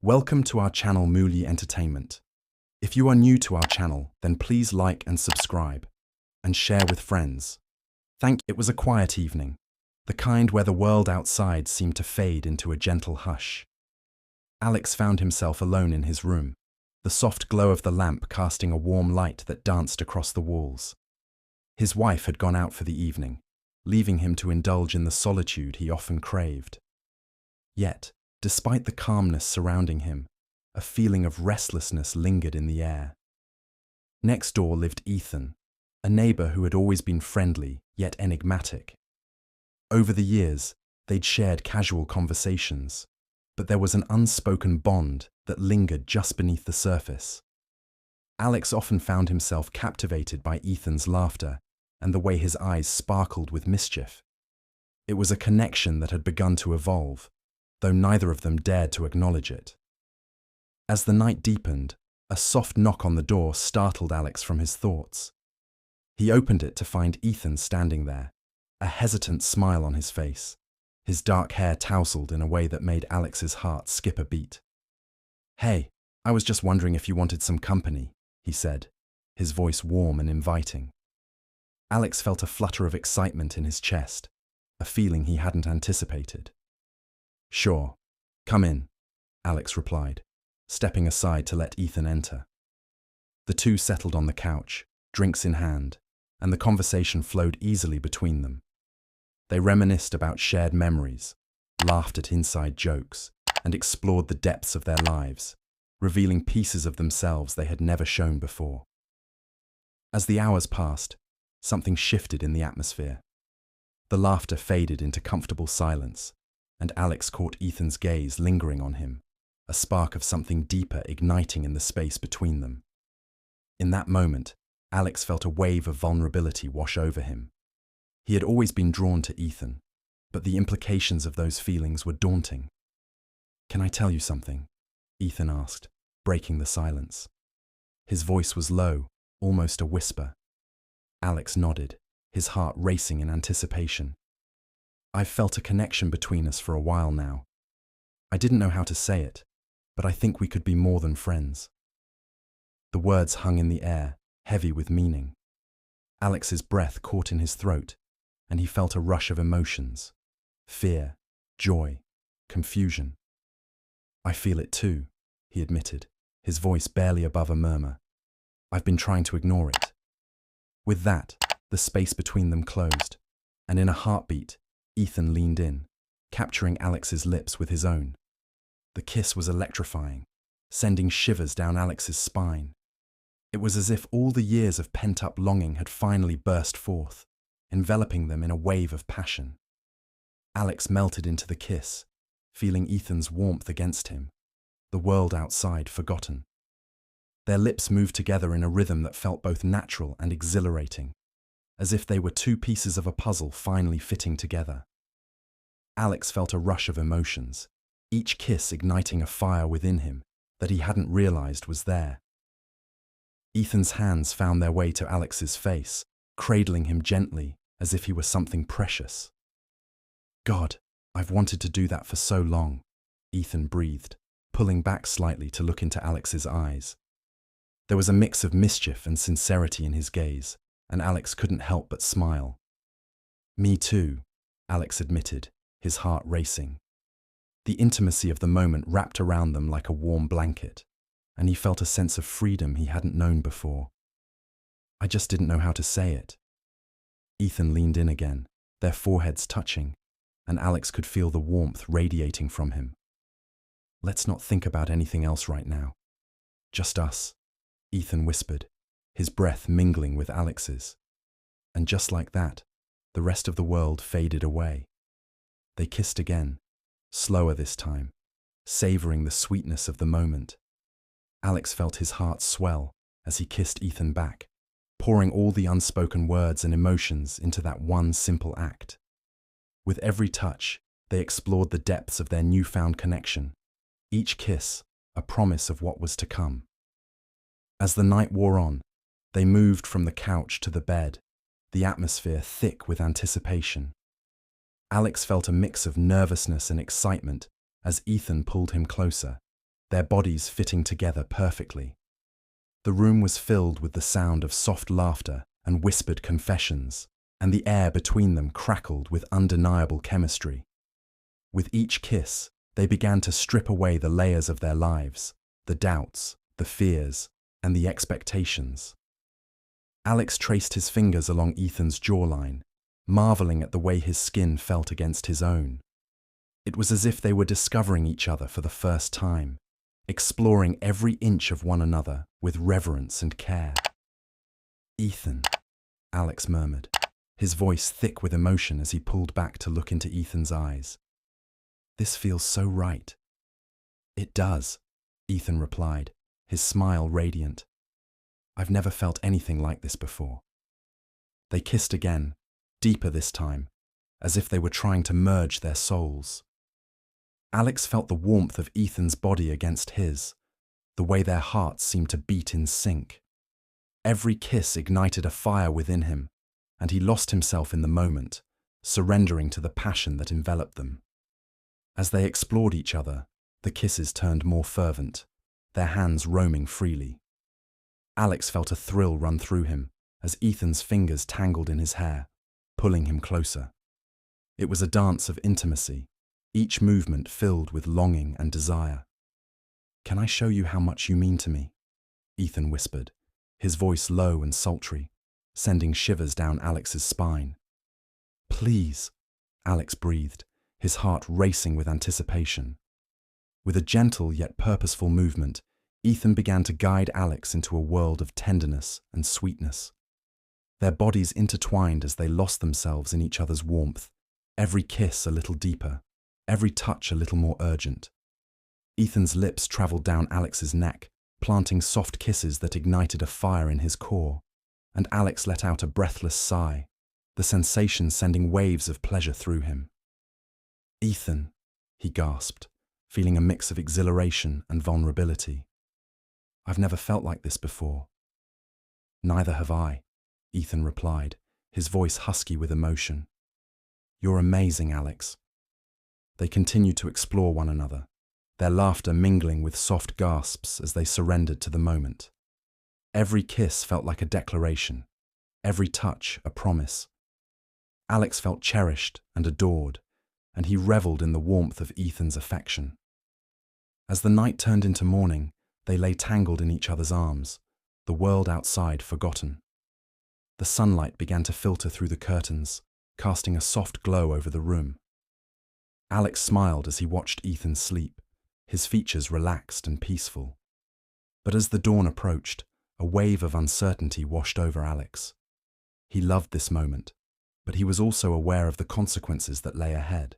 Welcome to our channel Mooley Entertainment. If you are new to our channel, then please like and subscribe, and share with friends. It was a quiet evening, the kind where the world outside seemed to fade into a gentle hush. Alex found himself alone in his room, the soft glow of the lamp casting a warm light that danced across the walls. His wife had gone out for the evening, leaving him to indulge in the solitude he often craved. Yet, despite the calmness surrounding him, a feeling of restlessness lingered in the air. Next door lived Ethan, a neighbor who had always been friendly, yet enigmatic. Over the years, they'd shared casual conversations, but there was an unspoken bond that lingered just beneath the surface. Alex often found himself captivated by Ethan's laughter and the way his eyes sparkled with mischief. It was a connection that had begun to evolve, though neither of them dared to acknowledge it. As the night deepened, a soft knock on the door startled Alex from his thoughts. He opened it to find Ethan standing there, a hesitant smile on his face, his dark hair tousled in a way that made Alex's heart skip a beat. "Hey, I was just wondering if you wanted some company," he said, his voice warm and inviting. Alex felt a flutter of excitement in his chest, a feeling he hadn't anticipated. "Sure, come in," Alex replied, stepping aside to let Ethan enter. The two settled on the couch, drinks in hand, and the conversation flowed easily between them. They reminisced about shared memories, laughed at inside jokes, and explored the depths of their lives, revealing pieces of themselves they had never shown before. As the hours passed, something shifted in the atmosphere. The laughter faded into comfortable silence, and Alex caught Ethan's gaze lingering on him, a spark of something deeper igniting in the space between them. In that moment, Alex felt a wave of vulnerability wash over him. He had always been drawn to Ethan, but the implications of those feelings were daunting. "Can I tell you something?" Ethan asked, breaking the silence. His voice was low, almost a whisper. Alex nodded, his heart racing in anticipation. "I've felt a connection between us for a while now. I didn't know how to say it, but I think we could be more than friends." The words hung in the air, heavy with meaning. Alex's breath caught in his throat, and he felt a rush of emotions: fear, joy, confusion. "I feel it too," he admitted, his voice barely above a murmur. "I've been trying to ignore it." With that, the space between them closed, and in a heartbeat, Ethan leaned in, capturing Alex's lips with his own. The kiss was electrifying, sending shivers down Alex's spine. It was as if all the years of pent-up longing had finally burst forth, enveloping them in a wave of passion. Alex melted into the kiss, feeling Ethan's warmth against him, the world outside forgotten. Their lips moved together in a rhythm that felt both natural and exhilarating, as if they were two pieces of a puzzle finally fitting together. Alex felt a rush of emotions, each kiss igniting a fire within him that he hadn't realized was there. Ethan's hands found their way to Alex's face, cradling him gently as if he were something precious. "God, I've wanted to do that for so long," Ethan breathed, pulling back slightly to look into Alex's eyes. There was a mix of mischief and sincerity in his gaze, and Alex couldn't help but smile. "Me too," Alex admitted, his heart racing. The intimacy of the moment wrapped around them like a warm blanket, and he felt a sense of freedom he hadn't known before. "I just didn't know how to say it." Ethan leaned in again, their foreheads touching, and Alex could feel the warmth radiating from him. "Let's not think about anything else right now. Just us," Ethan whispered, his breath mingling with Alex's. And just like that, the rest of the world faded away. They kissed again, slower this time, savoring the sweetness of the moment. Alex felt his heart swell as he kissed Ethan back, pouring all the unspoken words and emotions into that one simple act. With every touch, they explored the depths of their newfound connection, each kiss a promise of what was to come. As the night wore on, they moved from the couch to the bed, the atmosphere thick with anticipation. Alex felt a mix of nervousness and excitement as Ethan pulled him closer, their bodies fitting together perfectly. The room was filled with the sound of soft laughter and whispered confessions, and the air between them crackled with undeniable chemistry. With each kiss, they began to strip away the layers of their lives, the doubts, the fears, and the expectations. Alex traced his fingers along Ethan's jawline, marveling at the way his skin felt against his own. It was as if they were discovering each other for the first time, exploring every inch of one another with reverence and care. "Ethan," Alex murmured, his voice thick with emotion as he pulled back to look into Ethan's eyes. "This feels so right." "It does," Ethan replied, his smile radiant. "I've never felt anything like this before." They kissed again, deeper this time, as if they were trying to merge their souls. Alex felt the warmth of Ethan's body against his, the way their hearts seemed to beat in sync. Every kiss ignited a fire within him, and he lost himself in the moment, surrendering to the passion that enveloped them. As they explored each other, the kisses turned more fervent, their hands roaming freely. Alex felt a thrill run through him as Ethan's fingers tangled in his hair, pulling him closer. It was a dance of intimacy, each movement filled with longing and desire. "Can I show you how much you mean to me?" Ethan whispered, his voice low and sultry, sending shivers down Alex's spine. "Please," Alex breathed, his heart racing with anticipation. With a gentle yet purposeful movement, Ethan began to guide Alex into a world of tenderness and sweetness. Their bodies intertwined as they lost themselves in each other's warmth, every kiss a little deeper, every touch a little more urgent. Ethan's lips traveled down Alex's neck, planting soft kisses that ignited a fire in his core, and Alex let out a breathless sigh, the sensation sending waves of pleasure through him. "Ethan," he gasped, feeling a mix of exhilaration and vulnerability. "I've never felt like this before." "Neither have I," Ethan replied, his voice husky with emotion. "You're amazing, Alex." They continued to explore one another, their laughter mingling with soft gasps as they surrendered to the moment. Every kiss felt like a declaration, every touch a promise. Alex felt cherished and adored, and he reveled in the warmth of Ethan's affection. As the night turned into morning, they lay tangled in each other's arms, the world outside forgotten. The sunlight began to filter through the curtains, casting a soft glow over the room. Alex smiled as he watched Ethan sleep, his features relaxed and peaceful. But as the dawn approached, a wave of uncertainty washed over Alex. He loved this moment, but he was also aware of the consequences that lay ahead.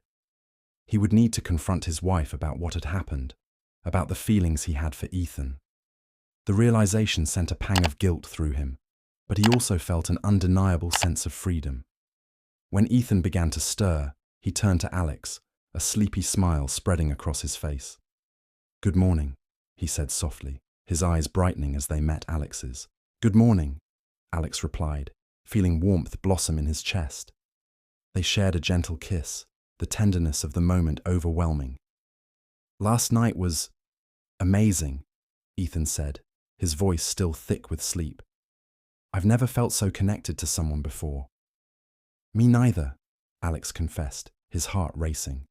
He would need to confront his wife about what had happened, about the feelings he had for Ethan. The realization sent a pang of guilt through him, but he also felt an undeniable sense of freedom. When Ethan began to stir, he turned to Alex, a sleepy smile spreading across his face. "Good morning," he said softly, his eyes brightening as they met Alex's. "Good morning," Alex replied, feeling warmth blossom in his chest. They shared a gentle kiss, the tenderness of the moment overwhelming. "Last night was amazing," Ethan said, his voice still thick with sleep. "I've never felt so connected to someone before." "Me neither," Alex confessed, his heart racing.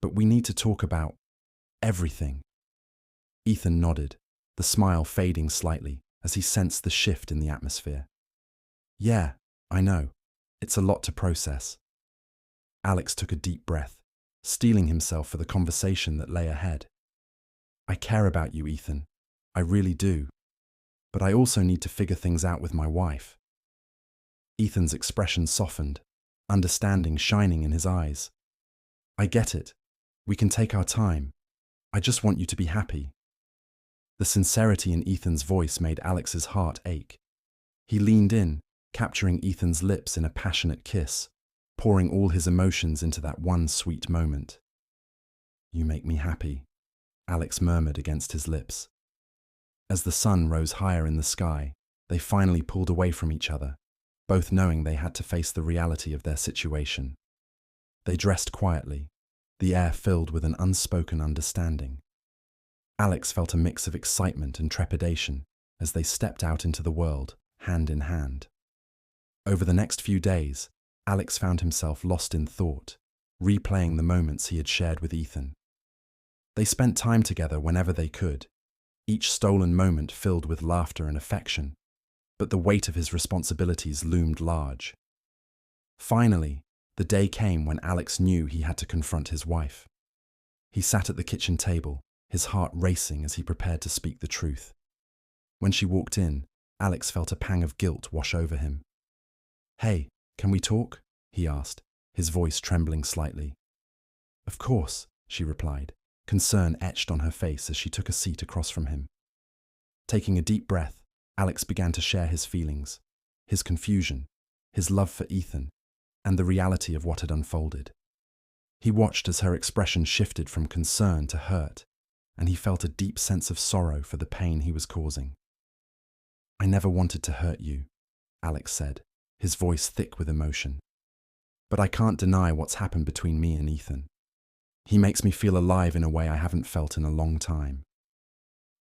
"But we need to talk about everything." Ethan nodded, the smile fading slightly as he sensed the shift in the atmosphere. "Yeah, I know. It's a lot to process." Alex took a deep breath, steeling himself for the conversation that lay ahead. "I care about you, Ethan. I really do. But I also need to figure things out with my wife." Ethan's expression softened, understanding shining in his eyes. "I get it. We can take our time. I just want you to be happy." The sincerity in Ethan's voice made Alex's heart ache. He leaned in, capturing Ethan's lips in a passionate kiss, pouring all his emotions into that one sweet moment. "You make me happy," Alex murmured against his lips. As the sun rose higher in the sky, they finally pulled away from each other, both knowing they had to face the reality of their situation. They dressed quietly, the air filled with an unspoken understanding. Alex felt a mix of excitement and trepidation as they stepped out into the world, hand in hand. Over the next few days, Alex found himself lost in thought, replaying the moments he had shared with Ethan. They spent time together whenever they could, each stolen moment filled with laughter and affection, but the weight of his responsibilities loomed large. Finally, the day came when Alex knew he had to confront his wife. He sat at the kitchen table, his heart racing as he prepared to speak the truth. When she walked in, Alex felt a pang of guilt wash over him. "Hey, can we talk?" he asked, his voice trembling slightly. "Of course," she replied, concern etched on her face as she took a seat across from him. Taking a deep breath, Alex began to share his feelings, his confusion, his love for Ethan, and the reality of what had unfolded. He watched as her expression shifted from concern to hurt, and he felt a deep sense of sorrow for the pain he was causing. "I never wanted to hurt you," Alex said, his voice thick with emotion. "But I can't deny what's happened between me and Ethan. He makes me feel alive in a way I haven't felt in a long time."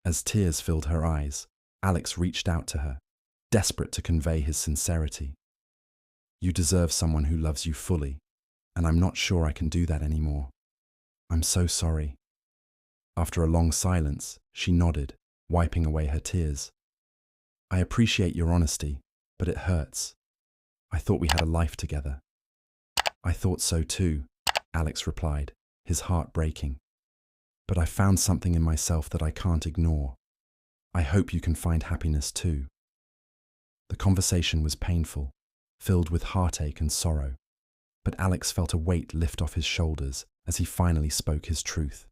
As tears filled her eyes, Alex reached out to her, desperate to convey his sincerity. "You deserve someone who loves you fully, and I'm not sure I can do that anymore. I'm so sorry." After a long silence, she nodded, wiping away her tears. "I appreciate your honesty, but it hurts. I thought we had a life together." "I thought so too," Alex replied, his heart breaking. "But I found something in myself that I can't ignore. I hope you can find happiness too." The conversation was painful, filled with heartache and sorrow, but Alex felt a weight lift off his shoulders as he finally spoke his truth.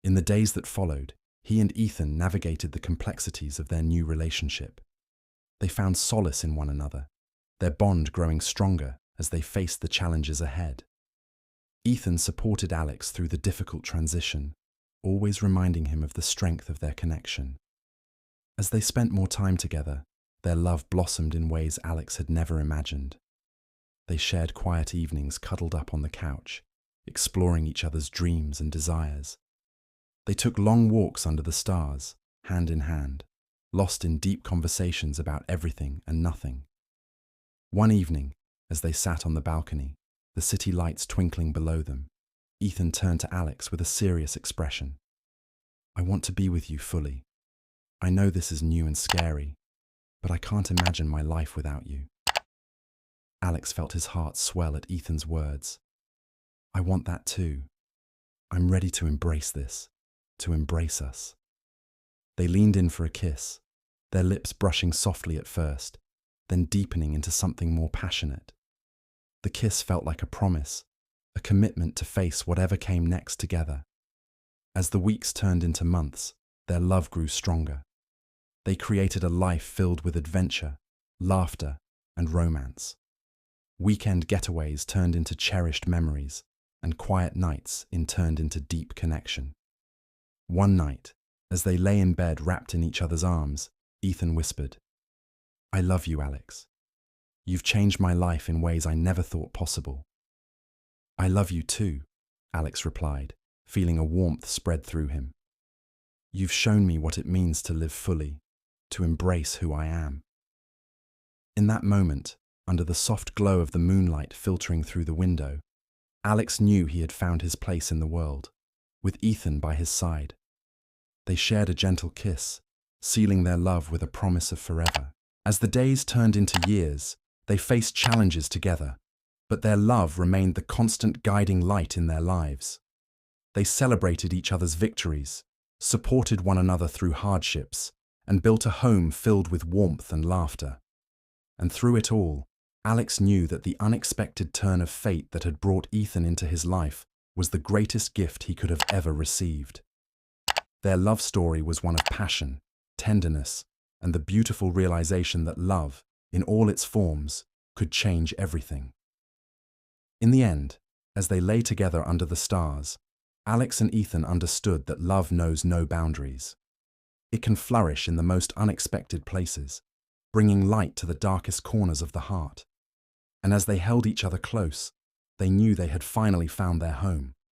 In the days that followed, he and Ethan navigated the complexities of their new relationship. They found solace in one another, their bond growing stronger as they faced the challenges ahead. Ethan supported Alex through the difficult transition, always reminding him of the strength of their connection. As they spent more time together, their love blossomed in ways Alex had never imagined. They shared quiet evenings cuddled up on the couch, exploring each other's dreams and desires. They took long walks under the stars, hand in hand, lost in deep conversations about everything and nothing. One evening, as they sat on the balcony, the city lights twinkling below them, Ethan turned to Alex with a serious expression. "I want to be with you fully. I know this is new and scary, but I can't imagine my life without you." Alex felt his heart swell at Ethan's words. "I want that too. I'm ready to embrace this, to embrace us." They leaned in for a kiss, their lips brushing softly at first, then deepening into something more passionate. The kiss felt like a promise, a commitment to face whatever came next together. As the weeks turned into months, their love grew stronger. They created a life filled with adventure, laughter, and romance. Weekend getaways turned into cherished memories, and quiet nights turned into deep connection. One night, as they lay in bed wrapped in each other's arms, Ethan whispered, "I love you, Alex. You've changed my life in ways I never thought possible." "I love you too," Alex replied, feeling a warmth spread through him. "You've shown me what it means to live fully, to embrace who I am." In that moment, under the soft glow of the moonlight filtering through the window, Alex knew he had found his place in the world, with Ethan by his side. They shared a gentle kiss, sealing their love with a promise of forever. As the days turned into years, they faced challenges together, but their love remained the constant guiding light in their lives. They celebrated each other's victories, supported one another through hardships, and built a home filled with warmth and laughter. And through it all, Alex knew that the unexpected turn of fate that had brought Ethan into his life was the greatest gift he could have ever received. Their love story was one of passion, tenderness, and the beautiful realization that love, in all its forms, could change everything. In the end, as they lay together under the stars, Alex and Ethan understood that love knows no boundaries. It can flourish in the most unexpected places, bringing light to the darkest corners of the heart. And as they held each other close, they knew they had finally found their home.